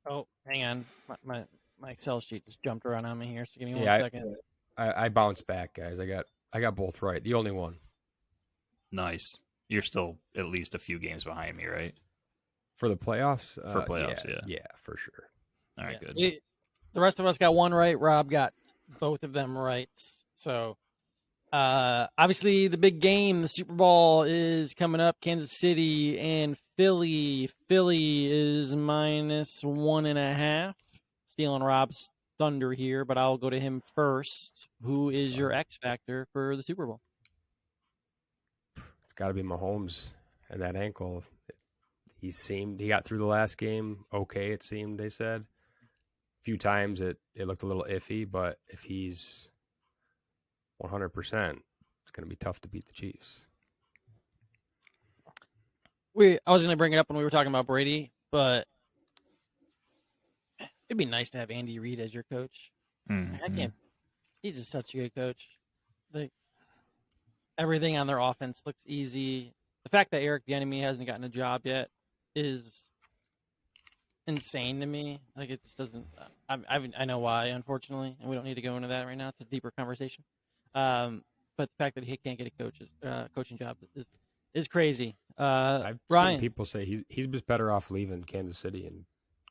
Oh, hang on. My Excel sheet just jumped around on me here, so give me 1 second. I bounced back, guys. I got both right. The only one. Nice. You're still at least a few games behind me, right? For the playoffs? For playoffs, yeah. Yeah, for sure. All right, Yeah. good. The rest of us got one right. Rob got both of them right. So, obviously, the big game, the Super Bowl, is coming up. Kansas City and Philly. Philly is -1.5. Stealing Rob's thunder here, but I'll go to him first. Who is your X factor for the Super Bowl? It's got to be Mahomes and that ankle. He got through the last game okay, it seemed, they said. A few times it looked a little iffy, but if he's 100%, it's going to be tough to beat the Chiefs. I was going to bring it up when we were talking about Brady, but it'd be nice to have Andy Reid as your coach. I can't. He's just such a good coach. Like, everything on their offense looks easy. The fact that Eric Bieniemy hasn't gotten a job yet is insane to me. Like, it just doesn't. I know why, unfortunately, and we don't need to go into that right now. It's a deeper conversation. But the fact that he can't get a coaching job is crazy. I've Ryan, seen people say he's just better off leaving Kansas City and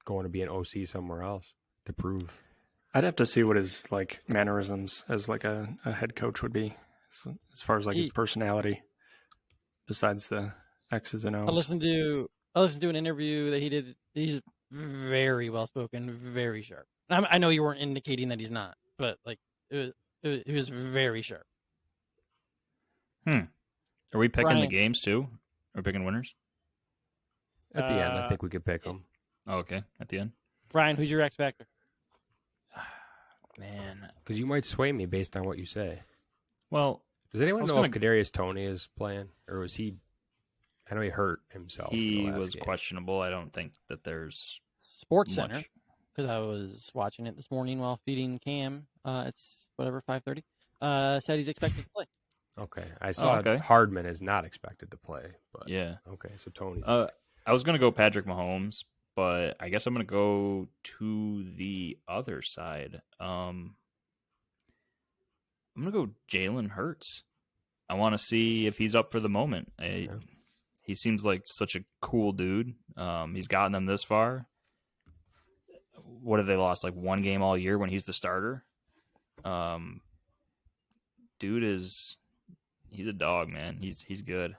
going to be an OC somewhere else to prove. I'd have to see what his mannerisms as a head coach would be, as far as his personality, besides the X's and O's. I listened to an interview that he did. He's very well spoken, very sharp. I know you weren't indicating that he's not, but like it was very sharp. Are we picking Ryan. the games too? Are we picking winners? At the end, I think we could pick them. Oh, okay, at the end. Ryan, who's your X Factor? Man, Because you might sway me based on what you say. well, Does anyone know if Kadarius Toney is playing, or was he? I know he hurt himself. he was questionable. I don't think that there's Sports much. Center, because I was watching it this morning while feeding Cam. It's whatever 5:30. Said he's expected to play. Okay, I saw Hardman is not expected to play, but Yeah. Okay, so Tony. I was gonna go Patrick Mahomes, but I guess I'm gonna go to the other side. I'm gonna go Jalen Hurts. I want to see if he's up for the moment. He seems like such a cool dude. He's gotten them this far. What have they lost? Like one game all year when he's the starter. He's a dog, man. He's good.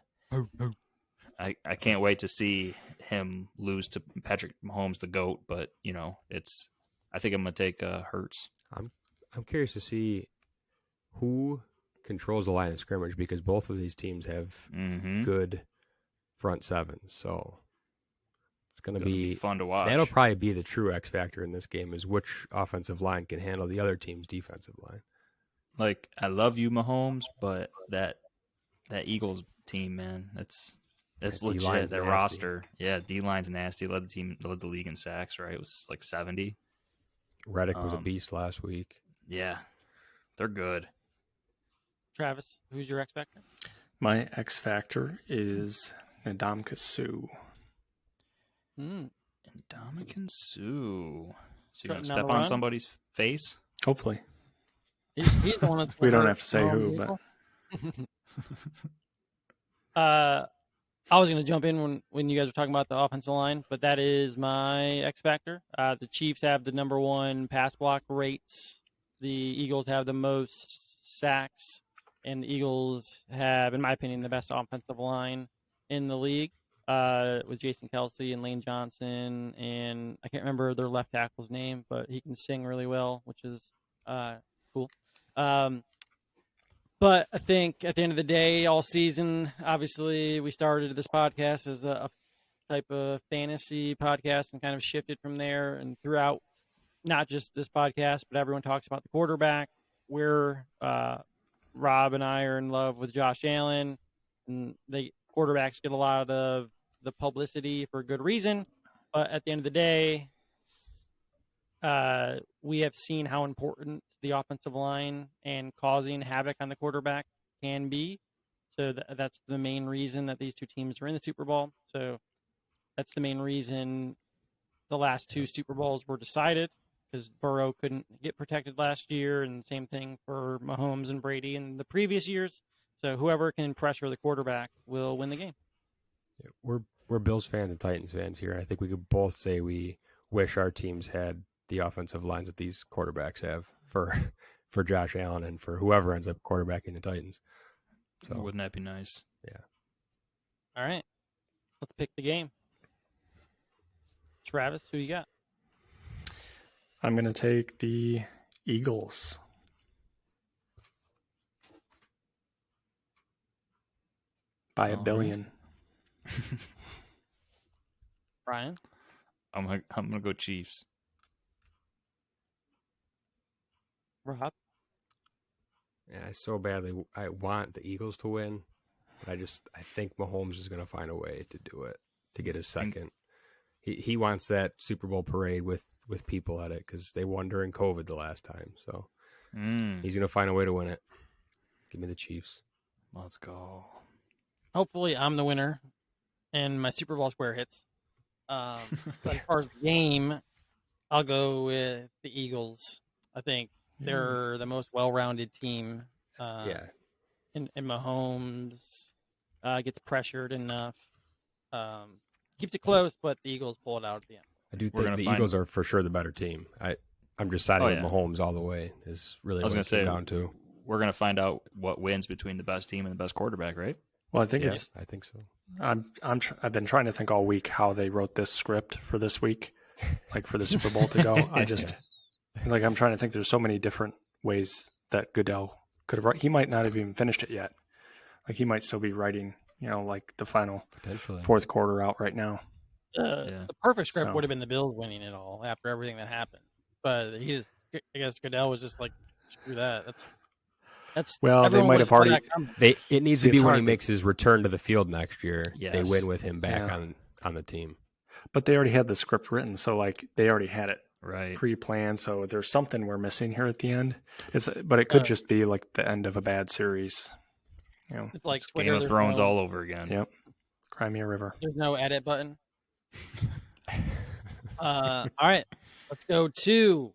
I can't wait to see him lose to Patrick Mahomes, the GOAT. But I think I'm gonna take Hurts. I'm curious to see who controls the line of scrimmage because both of these teams have good front sevens. So it's going to be fun to watch. That'll probably be the true X factor in this game is which offensive line can handle the other team's defensive line. Like, I love you, Mahomes, but that Eagles team, man, that's legit. D-line's That nasty. roster, yeah, D-line's nasty. Led the league in sacks, right? It was like 70. Reddick was a beast last week. Yeah, they're good. Travis, who's your X Factor? My X Factor is Ndamukong Suh. Ndamukong Suh. So you're going to Number step on one? somebody's face? Hopefully. He's the one that's We don't have to say who, but I was going to jump in when you guys were talking about the offensive line, but that is my X Factor. The Chiefs have the number one pass block rates. The Eagles have the most sacks, and the Eagles have, in my opinion, the best offensive line in the league with Jason Kelsey and Lane Johnson, and I can't remember their left tackle's name, but he can sing really well, which is cool. But I think at the end of the day, all season, obviously, we started this podcast as a type of fantasy podcast and kind of shifted from there. And throughout, not just this podcast, but everyone talks about the quarterback. Rob and I are in love with Josh Allen, and the quarterbacks get a lot of the publicity for good reason. But at the end of the day, we have seen how important the offensive line and causing havoc on the quarterback can be. So that's the main reason that these two teams are in the Super Bowl. So that's the main reason the last two Super Bowls were decided, because Burrow couldn't get protected last year, and same thing for Mahomes and Brady in the previous years. So whoever can pressure the quarterback will win the game. Yeah, we're Bills fans and Titans fans here. I think we could both say we wish our teams had the offensive lines that these quarterbacks have for Josh Allen and for whoever ends up quarterbacking the Titans. So wouldn't that be nice? Yeah. All right. Let's pick the game. Travis, who you got? I'm going to take the Eagles. By a billion. Brian? I'm gonna go Chiefs. Rob? Yeah, I want the Eagles to win. But I think Mahomes is going to find a way to do it, to get his second. He wants that Super Bowl parade with people at it because they won during COVID the last time. So he's going to find a way to win it. Give me the Chiefs. Let's go. Hopefully I'm the winner and my Super Bowl square hits. But as far as the game, I'll go with the Eagles. I think they're the most well-rounded team. And Mahomes gets pressured enough. Keeps it close, but the Eagles pull it out at the end. I do think the Eagles are for sure the better team. I'm just siding with Mahomes all the way. Is really what it's down to. We're going to find out what wins between the best team and the best quarterback, right? Well, I think I think so. I've been trying to think all week how they wrote this script for this week. like for the Super Bowl to go. I just I'm trying to think. There's so many different ways that Goodell could have. He might not have even finished it yet. Like he might still be writing, like the final fourth quarter out right now. The perfect script would have been the Bills winning it all after everything that happened, but I guess Goodell was just like, screw that. That's well, they might have already. It needs to be when he makes his return to the field next year. Yes. They win with him back on the team. But they already had the script written, so like they already had it right pre-planned. So there's something we're missing here at the end. But it could just be like the end of a bad series. It's like Game of Thrones all over again. Yep. Crimea River. There's no edit button. All right, let's go to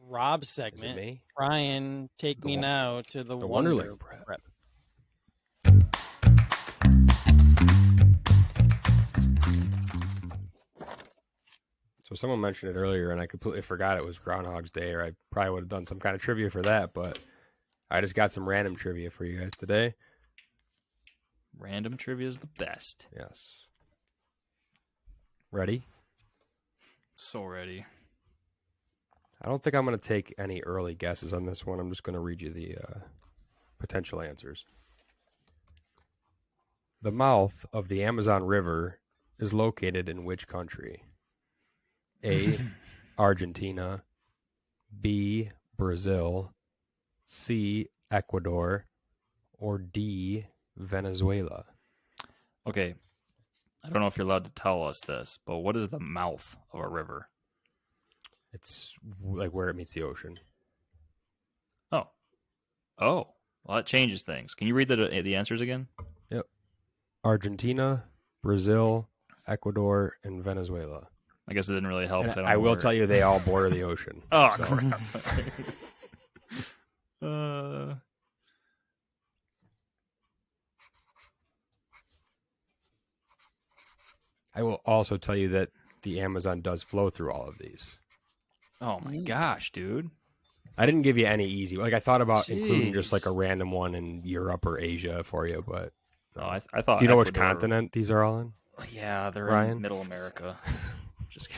Rob's segment. Me? Brian, take me now to the Wonderland prep. So someone mentioned it earlier, and I completely forgot it was Groundhog's Day, or I probably would have done some kind of trivia for that, but I just got some random trivia for you guys today. Random trivia is the best. Yes. Ready? So ready. I don't think I'm going to take any early guesses on this one. I'm just going to read you the potential answers. The mouth of the Amazon River is located in which country? A, Argentina, B, Brazil, C, Ecuador, or D, Venezuela? Okay. I don't know if you're allowed to tell us this, but what is the mouth of a river? It's like where it meets the ocean. Oh. Well, that changes things. Can you read the answers again? Yep. Argentina, Brazil, Ecuador, and Venezuela. I guess it didn't really help. I will tell you, they all border the ocean. Oh, crap. I will also tell you that the Amazon does flow through all of these. Oh, my gosh, dude. I didn't give you any easy. Like, I thought about including just like a random one in Europe or Asia for you, but... No, I thought... Do you know which continent these are all in? Yeah, they're in Middle America. Just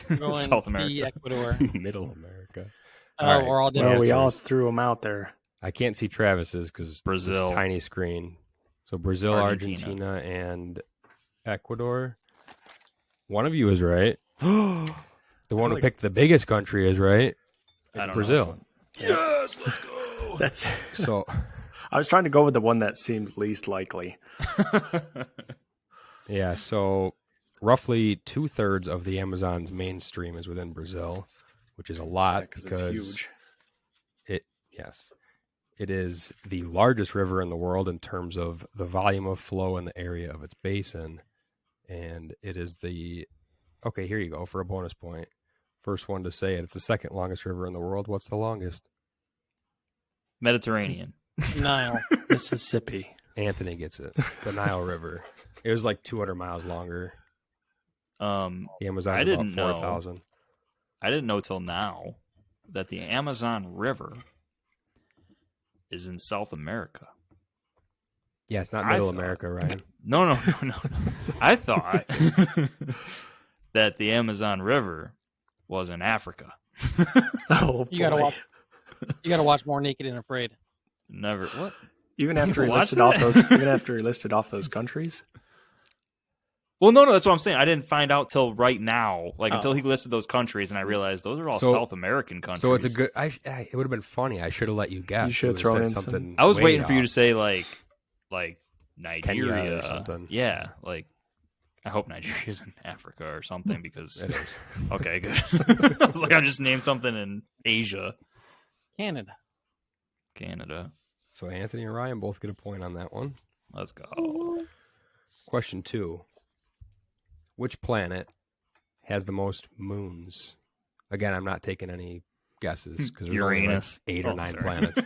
South America. Ecuador. Middle America. Oh, we're all different. Well, we all threw them out there. I can't see Travis's because Brazil. This tiny screen. So Brazil, Argentina, and Ecuador. One of you is right. The one who picked the biggest country is right. It's Brazil. Yes, let's go. That's so. I was trying to go with the one that seemed least likely. Yeah, so roughly 2/3 of the Amazon's mainstream is within Brazil, which is a lot because it's huge. It is the largest river in the world in terms of the volume of flow and the area of its basin. And it is okay, here you go for a bonus point. First one to say it. It's the second longest river in the world. What's the longest? Mediterranean. Nile. Mississippi. Anthony gets it. The Nile River. It was like 200 miles longer. The Amazon is about 4,000. I didn't know till now that the Amazon River is in South America. Yeah, it's not Middle America, Ryan. No. I thought that the Amazon River was in Africa. Oh, you gotta watch more Naked and Afraid. Never. What? Even after he listed off those countries. Well, no, that's what I'm saying. I didn't find out till right now, until he listed those countries, and I realized those are all South American countries. So it's a good. It would have been funny. I should have let you guess. You should have thrown in something. I was waiting for you to say like Nigeria Kenya or something. Yeah, I hope Nigeria's in Africa or something because it is. Okay, good. I was like, I just named something in Asia. Canada. So Anthony and Ryan both get a point on that one. Let's go. Question 2. Which planet has the most moons? Again, I'm not taking any guesses because there's Uranus. Only 8 or 9 planets.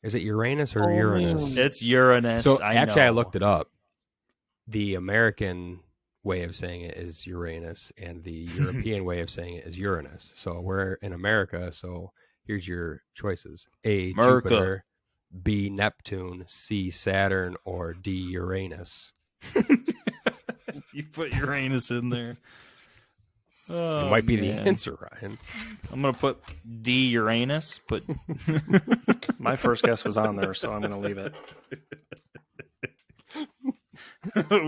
Is it Uranus or Uranus? It's Uranus. So I looked it up. The American way of saying it is Uranus, and the European way of saying it is Uranus. So we're in America. So here's your choices: A, America. Jupiter; B, Neptune; C, Saturn; or D, Uranus. You put Uranus in there. It might be the answer, Ryan. I'm going to put D Uranus. My first guess was on there, so I'm going to leave it.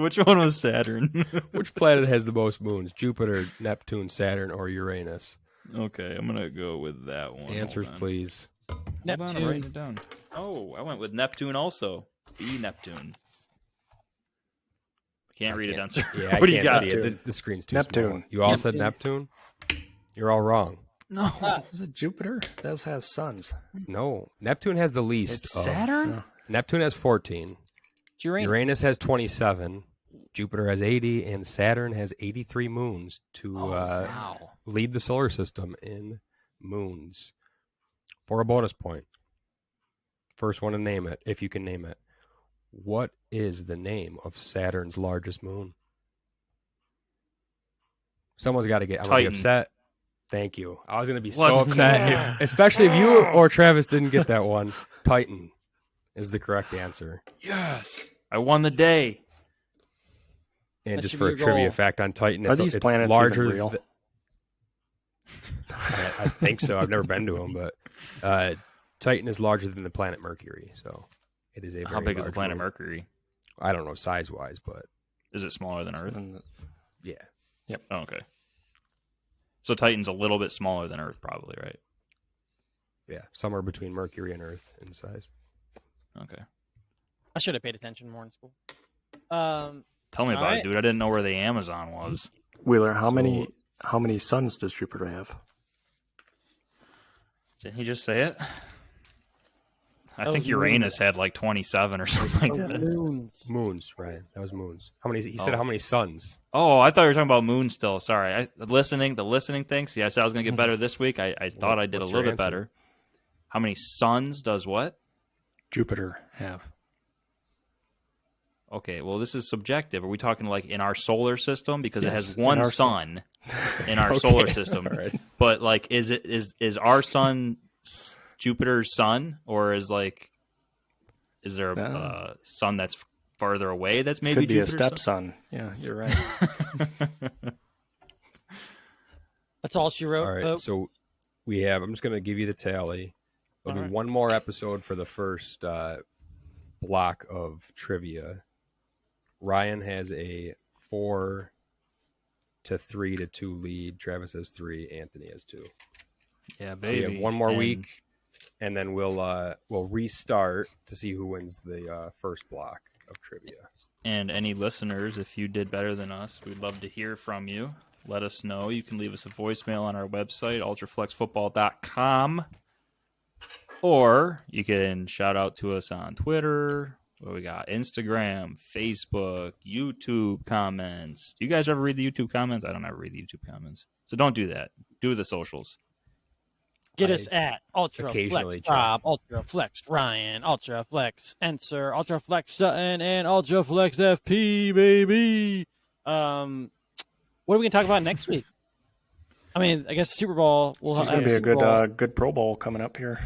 Which one was Saturn? Which planet has the most moons? Jupiter, Neptune, Saturn, or Uranus? Okay, I'm going to go with that one. Answers, please. Neptune. Hold on, I'm writing it down. Oh, I went with Neptune also. B Neptune. Can't read it, answer. Yeah, what I do you can't got? see it. The screen's too Neptune. small. You all said Neptune? You're all wrong. No. Is it Jupiter? That has suns. No. Neptune has the least. It's Saturn? No. Neptune has 14. Uranus has 27. Jupiter has 80. And Saturn has 83 moons to lead the solar system in moons. For a bonus point. First one to name it, if you can name it. What is the name of Saturn's largest moon? Someone's got to get. I'm going to be upset. Thank you. I was going to be so upset, especially if you or Travis didn't get that one. Titan is the correct answer. Yes. I won the day. And That just should for be a your trivia goal. fact on Titan, Are these it's planets larger. even real? I think so. I've never been to them, but Titan is larger than the planet Mercury, so it is a very How big is the large planet moon. Mercury? I don't know size-wise, but Is it smaller than Earth? yeah. Oh, okay. So Titan's a little bit smaller than Earth, probably, right? Yeah, somewhere between Mercury and Earth in size. Okay. I should have paid attention more in school. Tell me about it, dude. I didn't know where the Amazon was. Wheeler, how many suns does Jupiter have? Didn't he just say it? I think Uranus had like 27 or something like that. Moons, Ryan. That was moons. How many? He said how many suns? Oh, I thought you were talking about moon still. Sorry. The listening thing. See, I said I was going to get better this week. I thought I did a What's little your bit better. How many suns does what? Jupiter have. Okay, well, this is subjective. Are we talking like in our solar system? Because it Yes, has one sun in our solar system. Right. But like, is our sun Jupiter's sun, or is there a sun that's farther away that's maybe Could be Jupiter's a stepson. Yeah, you're right. That's all she wrote. All right, folks. so we have. I'm just going to give you the tally. There'll be one more episode for the first block of trivia. Ryan has a 4-3 to 2 lead. Travis has 3. Anthony has 2. Yeah, So baby. we have one more week, and then we'll restart to see who wins the first block of trivia. And any listeners, if you did better than us, we'd love to hear from you. Let us know. You can leave us a voicemail on our website, ultraflexfootball.com. Or you can shout out to us on Twitter. What we got? Instagram, Facebook, YouTube comments. Do you guys ever read the YouTube comments? I don't ever read the YouTube comments. So don't do that. Do the socials. Get us at occasionally Ultraflex Rob, Ultraflex Ryan, Ultraflex Enser, Ultraflex Sutton, and Ultraflex FP, baby. What are we going to talk about next week? I mean, I guess Super Bowl. It's going to be a good Pro Bowl coming up here.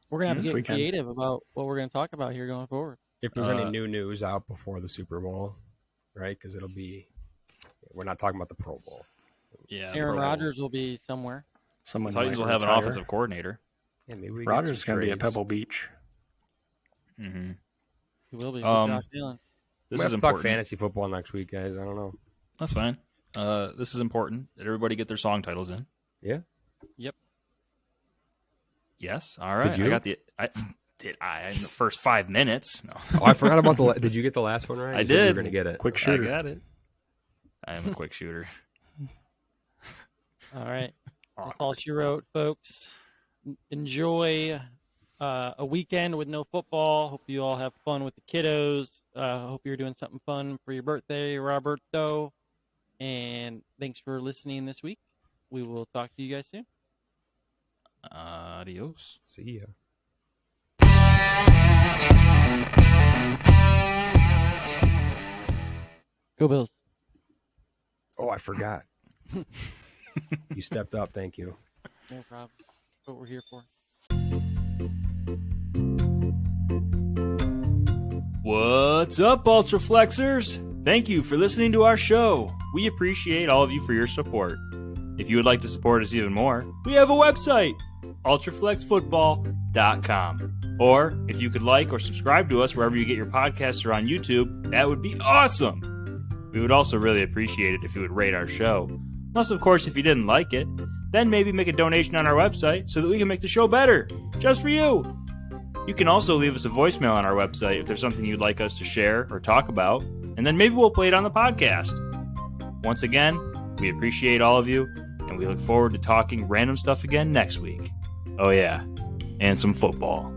We're going to have to get weekend. creative about what we're going to talk about here going forward. If there's any new news out before the Super Bowl, right? Because we're not talking about the Pro Bowl. Yeah, Aaron Rodgers will be somewhere. Someone Titans will have an offensive coordinator. Yeah, maybe we Rodgers is going to be at trades. Pebble Beach. Mm-hmm. He will be. Josh Allen. This We have is to talk important. fantasy football next week, guys. I don't know. That's fine. This is important. Did everybody get their song titles in? Yeah. Yep. Yes. All right. Did you? I got did I in the first 5 minutes? No. Oh, I forgot about did you get the last one right? I You said you did. were going to get it. Quick shooter. I got it. I am a quick shooter. All right. That's all she wrote, folks. Enjoy a weekend with no football. Hope you all have fun with the kiddos. Hope you're doing something fun for your birthday, Roberto. And thanks for listening this week. We will talk to you guys soon. Adios. See ya. Go Bills. Oh, I forgot. You stepped up. Thank you. No problem. That's what we're here for. What's up, Ultraflexers? Thank you for listening to our show. We appreciate all of you for your support. If you would like to support us even more, we have a website, ultraflexfootball.com. Or if you could like or subscribe to us wherever you get your podcasts or on YouTube, that would be awesome. We would also really appreciate it if you would rate our show. Unless, of course, if you didn't like it, then maybe make a donation on our website so that we can make the show better, just for you. You can also leave us a voicemail on our website if there's something you'd like us to share or talk about, and then maybe we'll play it on the podcast. Once again, we appreciate all of you, and we look forward to talking random stuff again next week. Oh yeah, and some football.